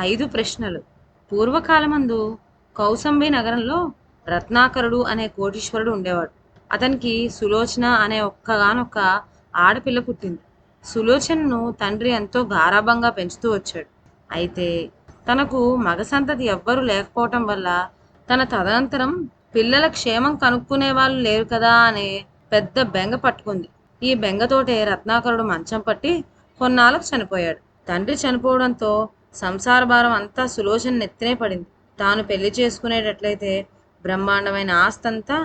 5 ప్రశ్నలు. పూర్వకాలమందు కౌసంబి నగరంలో రత్నాకరుడు అనే కోటీశ్వరుడు ఉండేవాడు. అతనికి సులోచన అనే ఒక్కగానొక్క ఆడపిల్ల పుట్టింది. సులోచనను తండ్రి ఎంతో గారాబంగా పెంచుతూ వచ్చాడు. అయితే తనకు మగ సంతతి ఎవ్వరూ లేకపోవటం వల్ల తన తదనంతరం పిల్లల క్షేమం కనుక్కునే వాళ్ళు లేరు కదా అనే పెద్ద బెంగ పట్టుకుంది. ఈ బెంగతోటే రత్నాకరుడు మంచం పట్టి కొన్నాళ్ళకు చనిపోయాడు. తండ్రి చనిపోవడంతో సంసార భారం అంతా సులోచన నెత్తినే పడింది. తాను పెళ్లి చేసుకునేటట్లయితే బ్రహ్మాండమైన ఆస్తంతా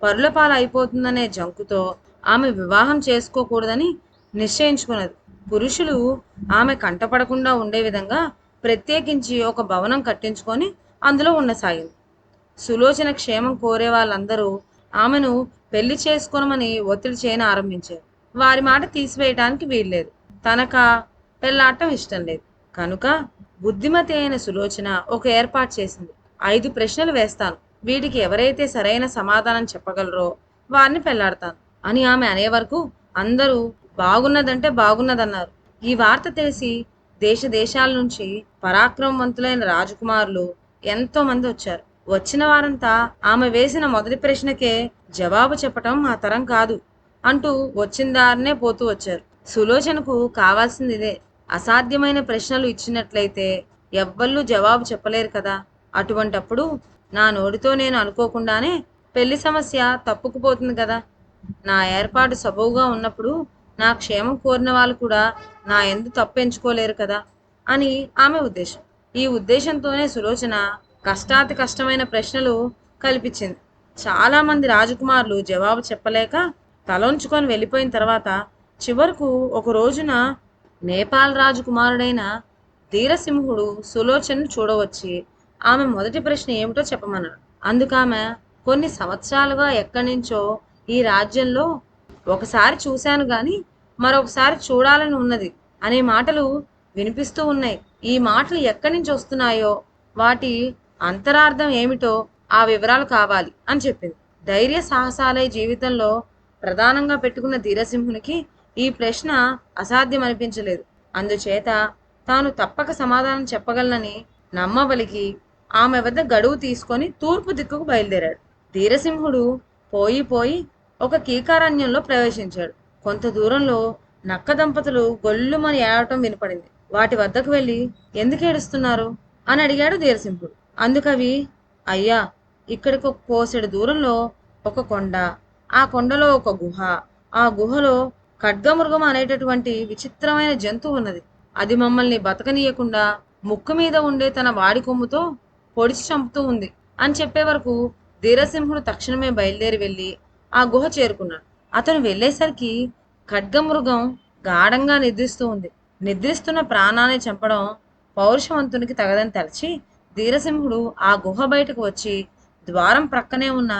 పరుల పాలు అయిపోతుందనే జంకుతో ఆమె వివాహం చేసుకోకూడదని నిశ్చయించుకున్నది. పురుషులు ఆమె కంటపడకుండా ఉండే విధంగా ప్రత్యేకించి ఒక భవనం కట్టించుకొని అందులో ఉండసాగింది. సులోచన క్షేమం కోరే వాళ్ళందరూ ఆమెను పెళ్లి చేసుకోనమని ఒత్తిడి చేయని ఆరంభించారు. వారి మాట తీసివేయటానికి వీల్లేదు. తనక పెళ్లాటం ఇష్టం లేదు. కనుక బుద్ధిమతి అయిన సులోచన ఒక ఏర్పాటు చేసింది. 5 ప్రశ్నలు వేస్తాను. వీటికి ఎవరైతే సరైన సమాధానం చెప్పగలరో వారిని పెళ్లాడతాను అని ఆమె అనే వరకు అందరూ బాగున్నదంటే బాగున్నదన్నారు. ఈ వార్త తెలిసి దేశ దేశాల నుంచి పరాక్రమవంతులైన రాజకుమారులు ఎంతో మంది వచ్చారు. వచ్చిన వారంతా ఆమె వేసిన మొదటి ప్రశ్నకే జవాబు చెప్పటం మా తరం కాదు అంటూ వచ్చిన దారినే పోతూ వచ్చారు. సులోచనకు కావాల్సింది ఇదే. అసాధ్యమైన ప్రశ్నలు ఇచ్చినట్లయితే ఎవ్వళ్ళు జవాబు చెప్పలేరు కదా. అటువంటప్పుడు నా నోటితో నేను అనుకోకుండానే పెళ్లి సమస్య తప్పుకుపోతుంది కదా. నా ఏర్పాటు సబవుగా ఉన్నప్పుడు నా క్షేమం కోరిన వాళ్ళు కూడా నా ఎందు తప్పు ఎంచుకోలేరు కదా అని ఆమె ఉద్దేశం. ఈ ఉద్దేశంతోనే సులోచన కష్టాతి కష్టమైన ప్రశ్నలు కల్పించింది. చాలామంది రాజకుమారులు జవాబు చెప్పలేక తలొంచుకొని వెళ్ళిపోయిన తర్వాత చివరకు ఒక రోజున నేపాల్ రాజకుమారుడైన ధీరసింహుడు సులోచనను చూడవచ్చి ఆమె మొదటి ప్రశ్న ఏమిటో చెప్పమన్నాడు. అందుకామె కొన్ని సంవత్సరాలుగా ఎక్కడి నుంచో ఈ రాజ్యంలో ఒకసారి చూశాను గాని మరొకసారి చూడాలని ఉన్నది అనే మాటలు వినిపిస్తూ ఉన్నాయి. ఈ మాటలు ఎక్కడి నుంచి వస్తున్నాయో వాటి అంతరార్థం ఏమిటో ఆ వివరాలు కావాలి అని చెప్పింది. ధైర్య సాహసాలే జీవితంలో ప్రధానంగా పెట్టుకున్న ధీరసింహునికి ఈ ప్రశ్న అసాధ్యం అనిపించలేదు. అందుచేత తాను తప్పక సమాధానం చెప్పగలనని నమ్మబలికి ఆమె వద్ద గడువు తీసుకొని తూర్పు దిక్కుకు బయలుదేరాడు. ధీరసింహుడు పోయి ఒక కీకారణ్యంలో ప్రవేశించాడు. కొంత దూరంలో నక్క దంపతులు గొల్లుమని ఏడవటం వినపడింది. వాటి వద్దకు వెళ్ళి ఎందుకు ఏడుస్తున్నారు అని అడిగాడు ధీరసింహుడు. అందుకవి, అయ్యా, ఇక్కడికి ఒక కోసెడు దూరంలో ఒక కొండ, ఆ కొండలో ఒక గుహ, ఆ గుహలో ఖడ్గమృగం అనేటటువంటి విచిత్రమైన జంతువు ఉన్నది. అది మమ్మల్ని బతకనీయకుండా ముక్కు మీద ఉండే తన వాడి కొమ్ముతో పొడిచి చంపుతూ ఉంది అని చెప్పే వరకు ధీరసింహుడు తక్షణమే బయలుదేరి వెళ్ళి ఆ గుహ చేరుకున్నాడు. అతను వెళ్ళేసరికి ఖడ్గమృగం గాఢంగా నిద్రిస్తూ ఉంది. నిద్రిస్తున్న ప్రాణాన్ని చంపడం పౌరుషవంతునికి తగదని తలచి ధీరసింహుడు ఆ గుహ బయటకు వచ్చి ద్వారం ప్రక్కనే ఉన్న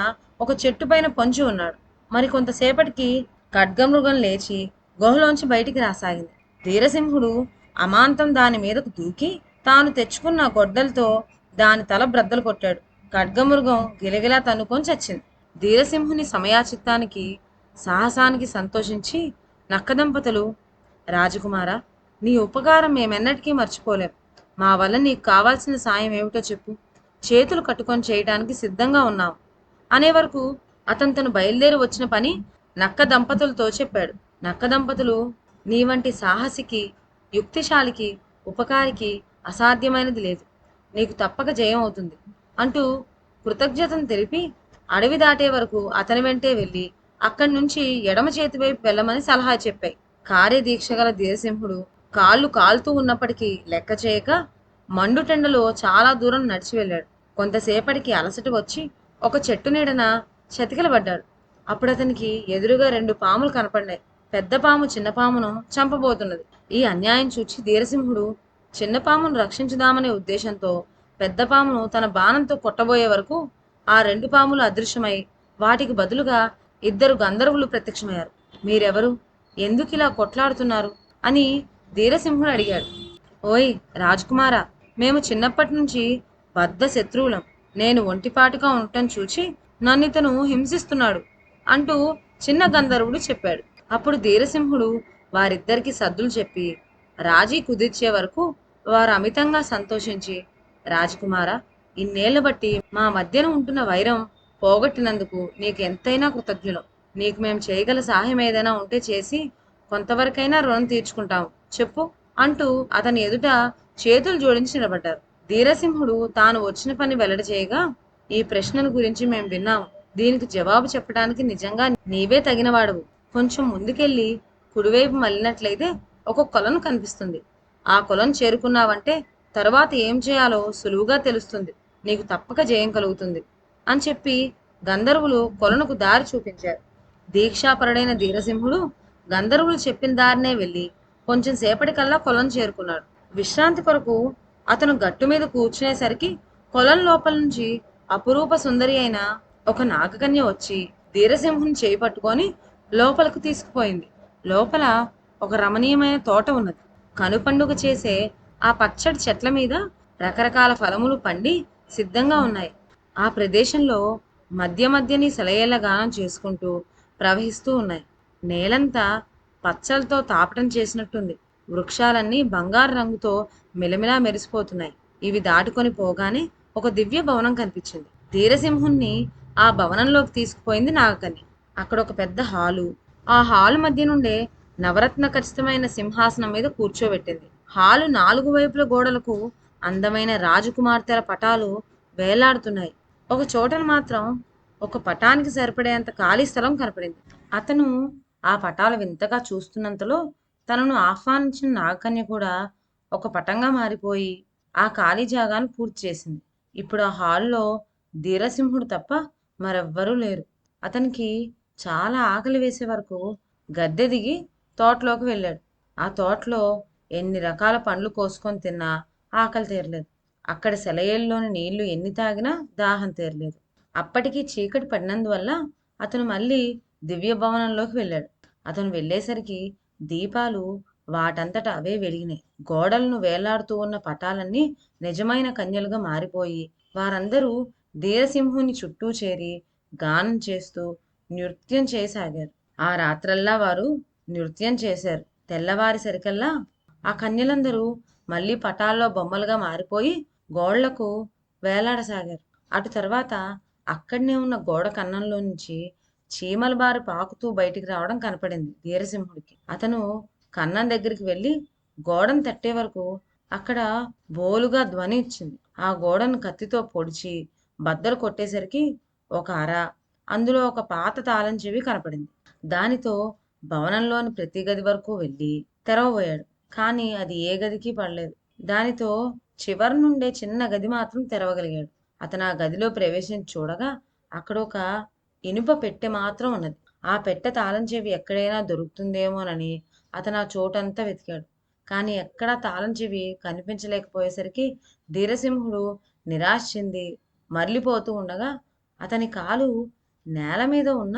ఒక చెట్టు పైన పొంచి ఉన్నాడు. మరి కొంతసేపటికి ఖడ్గమృగం లేచి గుహలోంచి బయటికి రాసాగింది. ధీరసింహుడు అమాంతం దాని మీదకు దూకి తాను తెచ్చుకున్న గొడ్డలతో దాని తల బ్రద్దలు కొట్టాడు. ఖడ్గమృగం గిలగిలా తన్నుకొని చచ్చింది. ధీరసింహుని సమయాచిత్తానికి సాహసానికి సంతోషించి నక్కదంపతులు, రాజకుమారా, నీ ఉపకారం మేమెన్నటికీ మర్చిపోలేం. మా వల్ల నీకు కావాల్సిన సాయం ఏమిటో చెప్పు. చేతులు కట్టుకొని చేయటానికి సిద్ధంగా ఉన్నాం అనే వరకు అతను తను బయలుదేరి వచ్చిన పని నక్క దంపతులతో చెప్పాడు. నక్క దంపతులు, నీ వంటి సాహసికి, యుక్తిశాలికి, ఉపకారికి అసాధ్యమైనది లేదు. నీకు తప్పక జయం అవుతుంది అంటూ కృతజ్ఞతను తెలిపి అడవి దాటే వరకు అతని వెంటే వెళ్ళి అక్కడి నుంచి ఎడమ చేతి వైపు వెళ్ళమని సలహా చెప్పాయి. కార్యదీక్ష గల ధీరసింహుడు కాళ్ళు కాలుతూ ఉన్నప్పటికీ లెక్క చేయక మండుటెండలో చాలా దూరం నడిచి వెళ్ళాడు. కొంతసేపటికి అలసట వచ్చి ఒక చెట్టు నీడన చతికిలబడ్డాడు. అప్పుడు అతనికి ఎదురుగా 2 పాములు కనపడ్డాయి. పెద్ద పాము చిన్న పామును చంపబోతున్నది. ఈ అన్యాయం చూచి ధీరసింహుడు చిన్న పామును రక్షించుదామనే ఉద్దేశంతో పెద్ద పామును తన బాణంతో కొట్టబోయే వరకు ఆ 2 పాములు అదృశ్యమై వాటికి బదులుగా 2 గంధర్వులు ప్రత్యక్షమయ్యారు. మీరెవరు? ఎందుకు ఇలా కొట్లాడుతున్నారు అని ధీరసింహుడు అడిగాడు. ఓయ్ రాజకుమారా, మేము చిన్నప్పటి నుంచి బద్ధ శత్రువులం. నేను ఒంటిపాటుగా ఉండటం చూచి నన్ను ఇతను హింసిస్తున్నాడు అంటూ చిన్న గంధర్వుడు చెప్పాడు. అప్పుడు ధీరసింహుడు వారిద్దరికి సద్దులు చెప్పి రాజీ కుదిర్చే వరకు వారు అమితంగా సంతోషించి, రాజకుమారా, ఇన్నేళ్ల బట్టి మా మధ్యన ఉంటున్న వైరం పోగొట్టినందుకు నీకెంతైనా కృతజ్ఞులం. నీకు మేము చేయగల సహాయం ఏదైనా ఉంటే చేసి కొంతవరకైనా రుణం తీర్చుకుంటాము, చెప్పు అంటూ అతని ఎదుట చేతులు జోడించి నిలబడ్డారు. ధీరసింహుడు తాను వచ్చిన పని వెల్లడి చేయగా, ఈ ప్రశ్నల గురించి మేము విన్నాము. దీనికి జవాబు చెప్పడానికి నిజంగా నీవే తగినవాడవు. కొంచెం ముందుకెళ్ళి కుడివైపు మళ్ళినట్లయితే ఒక కొలను కనిపిస్తుంది. ఆ కొలను చేరుకున్నావంటే తరువాత ఏం చేయాలో సులువుగా తెలుస్తుంది. నీకు తప్పక జయం కలుగుతుంది అని చెప్పి గంధర్వులు కొలనుకు దారి చూపించారు. దీక్షాపరుడైన ధీరసింహుడు గంధర్వులు చెప్పిన దారినే వెళ్ళి కొంచెం సేపటికల్లా కొలను చేరుకున్నాడు. విశ్రాంతి కొరకు అతను గట్టు మీద కూర్చునేసరికి కొలం లోపల నుంచి అపురూప సుందరి అయిన ఒక నాగకన్య వచ్చి ధీరసింహుని చేయి పట్టుకొని లోపలకు తీసుకుపోయింది. లోపల ఒక రమణీయమైన తోట ఉన్నది. కనుపండుగ చేసే ఆ పచ్చడి చెట్ల మీద రకరకాల ఫలములు పండి సిద్ధంగా ఉన్నాయి. ఆ ప్రదేశంలో మధ్య మధ్యని సెలయేళ్ల గానం చేసుకుంటూ ప్రవహిస్తూ ఉన్నాయి. నేలంతా పచ్చలతో తాపటం చేసినట్టుంది. వృక్షాలన్నీ బంగారు రంగుతో మిలమిలా మెరిసిపోతున్నాయి. ఇవి దాటుకొని పోగానే ఒక దివ్య భవనం కనిపించింది. ధీరసింహుణ్ణి ఆ భవనంలోకి తీసుకుపోయింది నాగకన్య. అక్కడ ఒక పెద్ద హాలు. ఆ హాలు మధ్య నుండే నవరత్న ఖచ్చితమైన సింహాసనం మీద కూర్చోబెట్టింది. హాలు నాలుగు వైపుల గోడలకు అందమైన రాజకుమార్తెల పటాలు వేలాడుతున్నాయి. ఒక చోటన మాత్రం ఒక పటానికి సరిపడేంత ఖాళీ స్థలం కనపడింది. అతను ఆ పటాలు వింతగా చూస్తున్నంతలో తనను ఆహ్వానించిన నాగకన్య కూడా ఒక పటంగా మారిపోయి ఆ ఖాళీ జాగాను పూర్తి చేసింది. ఇప్పుడు ఆ హాల్లో ధీరసింహుడు తప్ప మరెవ్వరూ లేరు. అతనికి చాలా ఆకలి వేసే వరకు గద్దె దిగి తోటలోకి వెళ్ళాడు. ఆ తోటలో ఎన్ని రకాల పండ్లు కోసుకొని తిన్నా ఆకలి తీరలేదు. అక్కడ సెలయేల్లోని నీళ్లు ఎన్ని తాగినా దాహం తీరలేదు. అప్పటికి చీకటి పడినందువల్ల అతను మళ్ళీ దివ్య భవనంలోకి వెళ్ళాడు. అతను వెళ్ళేసరికి దీపాలు వాటంతట అవే వెలిగినాయి. గోడలను వేలాడుతూ ఉన్న పటాలన్నీ నిజమైన కన్యలుగా మారిపోయి వారందరూ ధీరసింహుని చుట్టూ చేరి గానం చేస్తూ నృత్యం చేయసాగారు. ఆ రాత్రల్లా వారు నృత్యం చేశారు. తెల్లవారేసరికల్లా ఆ కన్యలందరూ మళ్ళీ పటాల్లో బొమ్మలుగా మారిపోయి గోళ్లకు వేలాడసాగారు. అటు తర్వాత అక్కడనే ఉన్న గోడ కన్నంలో నుంచి చీమల బారి పాకుతూ బయటికి రావడం కనపడింది ధీరసింహుడికి. అతను కన్నం దగ్గరికి వెళ్ళి గోడను తట్టే వరకు అక్కడ బోలుగా ధ్వని ఇచ్చింది. ఆ గోడను కత్తితో పొడిచి బద్దలు కొట్టేసరికి ఒక అర, అందులో ఒక పాత తాళం చెవి కనపడింది. దానితో భవనంలోని ప్రతి గది వరకు వెళ్ళి తెరవబోయాడు. కానీ అది ఏ గదికి పడలేదు. దానితో చివరి నుండే చిన్న గది మాత్రం తెరవగలిగాడు. అతను ఆ గదిలో ప్రవేశించి చూడగా అక్కడ ఒక ఇనుప పెట్టె మాత్రం ఉన్నది. ఆ పెట్టె తాళం చెవి ఎక్కడైనా దొరుకుతుందేమోనని అతను ఆ చోటంతా వెతికాడు. కానీ ఎక్కడా తాళం చెవి కనిపించలేకపోయేసరికి ధీరసింహుడు నిరాశ చెంది మరలిపోతూ ఉండగా అతని కాలు నేల మీద ఉన్న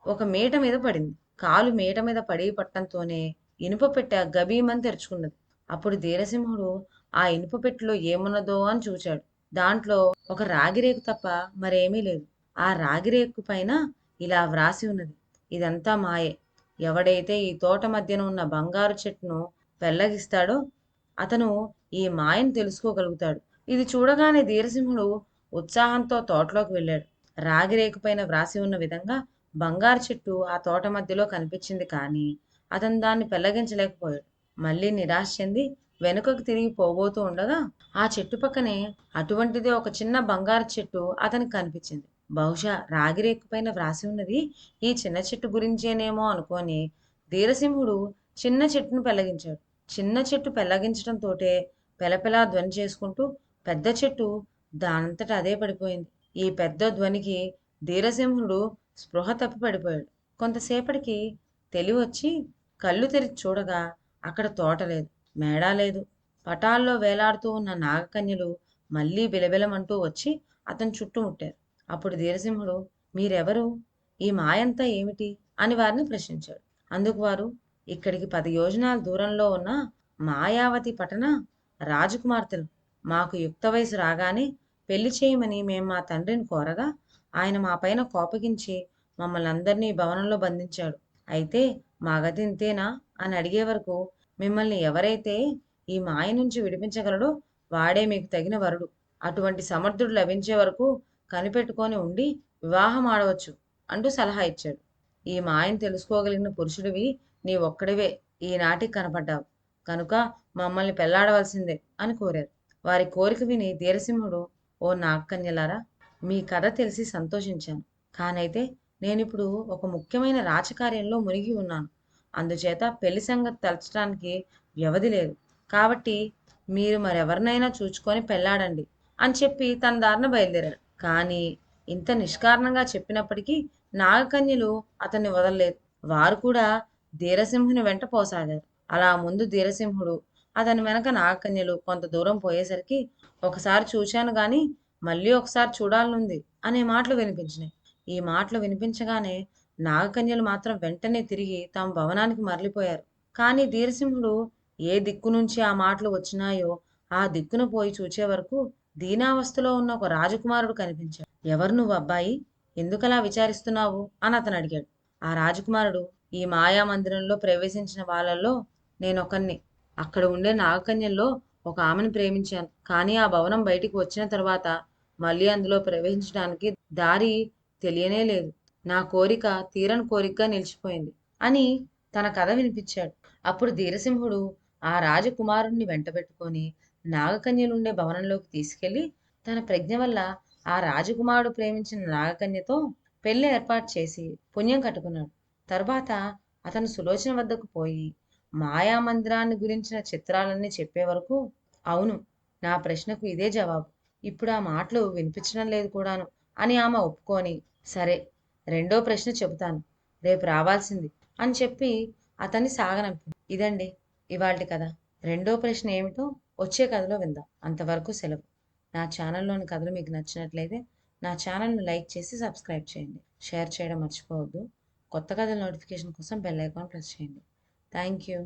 ఒక మీట మీద పడింది. కాలు మీట మీద పడి పట్టంతోనే ఇనుప పెట్టె గభీమని తెరుచుకున్నది. అప్పుడు ధీరసింహుడు ఆ ఇనుప పెట్టెలో ఏమున్నదో అని చూశాడు. దాంట్లో ఒక రాగిరేకు తప్ప మరేమీ లేదు. ఆ రాగిరేకు పైన ఇలా వ్రాసి ఉన్నది: ఇదంతా మాయే. ఎవడైతే ఈ తోట మధ్యన ఉన్న బంగారు చెట్టును పెళ్లగిస్తాడో అతను ఈ మాయను తెలుసుకోగలుగుతాడు. ఇది చూడగానే ధీరసింహుడు ఉత్సాహంతో తోటలోకి వెళ్ళాడు. రాగిరేకు పైన వ్రాసి ఉన్న విధంగా బంగారు చెట్టు ఆ తోట మధ్యలో కనిపించింది. కానీ అతను దాన్ని పెళ్లగించలేకపోయాడు. మళ్ళీ నిరాశ చెంది వెనుకకు తిరిగి పోబోతూ ఉండగా ఆ చెట్టు పక్కనే అటువంటిదే ఒక చిన్న బంగారు చెట్టు అతనికి కనిపించింది. బహుశా రాగిరేకు పైన వ్రాసి ఉన్నది ఈ చిన్న చెట్టు గురించేనేమో అనుకొని ధీరసింహుడు చిన్న చెట్టును పెళ్లగించాడు. చిన్న చెట్టు పెళ్లగించడంతోటే పెలపెలా ధ్వని చేసుకుంటూ పెద్ద చెట్టు దానంతట అదే పడిపోయింది. ఈ పెద్ద ధ్వనికి ధీరసింహుడు స్పృహ తప్పి పడిపోయాడు. కొంతసేపటికి తెలివొచ్చి కళ్ళు తెరిచి చూడగా అక్కడ తోట లేదు, మేడ లేదు. పటాల్లో వేలాడుతూ ఉన్న నాగకన్యలు మళ్ళీ బిలబిలమంటూ వచ్చి అతని చుట్టుముట్టారు. అప్పుడు ధీరసింహుడు, మీరెవరు? ఈ మాయంతా ఏమిటి అని వారిని ప్రశ్నించాడు. అందుకు వారు, ఇక్కడికి 10 యోజనాల దూరంలో ఉన్న మాయావతి పట్టణ రాజకుమార్తెలు. మాకు యుక్త వయసు రాగానే పెళ్లి చేయమని మేము మా తండ్రిని కోరగా ఆయన మా పైన కోపగించి మమ్మల్ని అందరినీ భవనంలో బంధించాడు. అయితే మా గతి ఇంతేనా అని అడిగే వరకు మిమ్మల్ని ఎవరైతే ఈ మాయ నుంచి విడిపించగలడో వాడే మీకు తగిన వరుడు. అటువంటి సమర్థుడు లభించే వరకు కనిపెట్టుకొని ఉండి వివాహం ఆడవచ్చు అంటూ సలహా ఇచ్చాడు. ఈ మాయను తెలుసుకోగలిగిన పురుషుడివి నీ ఒక్కడివే ఈనాటికి కనపడ్డావు. కనుక మమ్మల్ని పెళ్లాడవలసిందే అని కోరారు. వారి కోరిక విని ధీరసింహుడు, ఓ నాగకన్యలారా, మీ కథ తెలిసి సంతోషించాను. కానైతే నేనిప్పుడు ఒక ముఖ్యమైన రాజకార్యంలో మునిగి ఉన్నాను. అందుచేత పెళ్లి సంగతి తలచడానికి వ్యవధి లేదు. కాబట్టి మీరు మరెవరినైనా చూచుకొని పెళ్లాడండి అని చెప్పి తన దారిన బయలుదేరాడు. కానీ ఇంత నిష్కారణంగా చెప్పినప్పటికీ నాగకన్యలు అతన్ని వదలలేదు. వారు కూడా ధీరసింహుని వెంట పోసాగారు. అలా ముందు ధీరసింహుడు, అతని వెనక నాగకన్యలు కొంత దూరం పోయేసరికి ఒకసారి చూశాను గాని మళ్ళీ ఒకసారి చూడాలనుంది అనే మాటలు వినిపించినాయి. ఈ మాటలు వినిపించగానే నాగకన్యలు మాత్రం వెంటనే తిరిగి తమ భవనానికి మరలిపోయారు. కానీ ధీరసింహుడు ఏ దిక్కు నుంచి ఆ మాటలు వచ్చినాయో ఆ దిక్కున పోయి చూచే వరకు దీనావస్థలో ఉన్న ఒక రాజకుమారుడు కనిపించాడు. ఎవరు నువ్వు అబ్బాయి? ఎందుకలా విచారిస్తున్నావు అని అతను అడిగాడు. ఆ రాజకుమారుడు, ఈ మాయా మందిరంలో ప్రవేశించిన వాళ్ళల్లో నేనొకన్ని. అక్కడ ఉండే నాగకన్యల్లో ఒక ఆమెను ప్రేమించాను. కానీ ఆ భవనం బయటికి వచ్చిన తర్వాత మళ్ళీ అందులో ప్రవేశించడానికి దారి తెలియనే లేదు. నా కోరిక తీరని కోరికగా నిలిచిపోయింది అని తన కథ వినిపించాడు. అప్పుడు ధీరసింహుడు ఆ రాజకుమారుణ్ణి వెంటబెట్టుకొని నాగకన్యలుండే భవనంలోకి తీసుకెళ్లి తన ప్రజ్ఞ వల్ల ఆ రాజకుమారుడు ప్రేమించిన నాగకన్యతో పెళ్లి ఏర్పాటు చేసి పుణ్యం కట్టుకున్నాడు. తరువాత అతను సులోచన వద్దకు పోయి మాయామందిరాన్ని గురించిన చిత్రాలన్నీ చెప్పే వరకు, అవును, నా ప్రశ్నకు ఇదే జవాబు, ఇప్పుడు ఆ మాటలు వినిపించడం లేదు కూడాను అని ఆమె ఒప్పుకొని, సరే, రెండో ప్రశ్న చెబుతాను, రేపు రావాల్సింది అని చెప్పి అతన్ని సాగనంపింది. ఇదండి ఇవాల్టి కథ. రెండో ప్రశ్న ఏమిటో వచ్చే కథలో విందాం. అంతవరకు సెలవు. నా ఛానల్లోని కథలు మీకు నచ్చినట్లయితే నా ఛానల్ని లైక్ చేసి సబ్స్క్రైబ్ చేయండి. షేర్ చేయడం మర్చిపోవద్దు. కొత్త కథల నోటిఫికేషన్ కోసం బెల్ ఐకాన్ ప్రెస్ చేయండి. Thank you.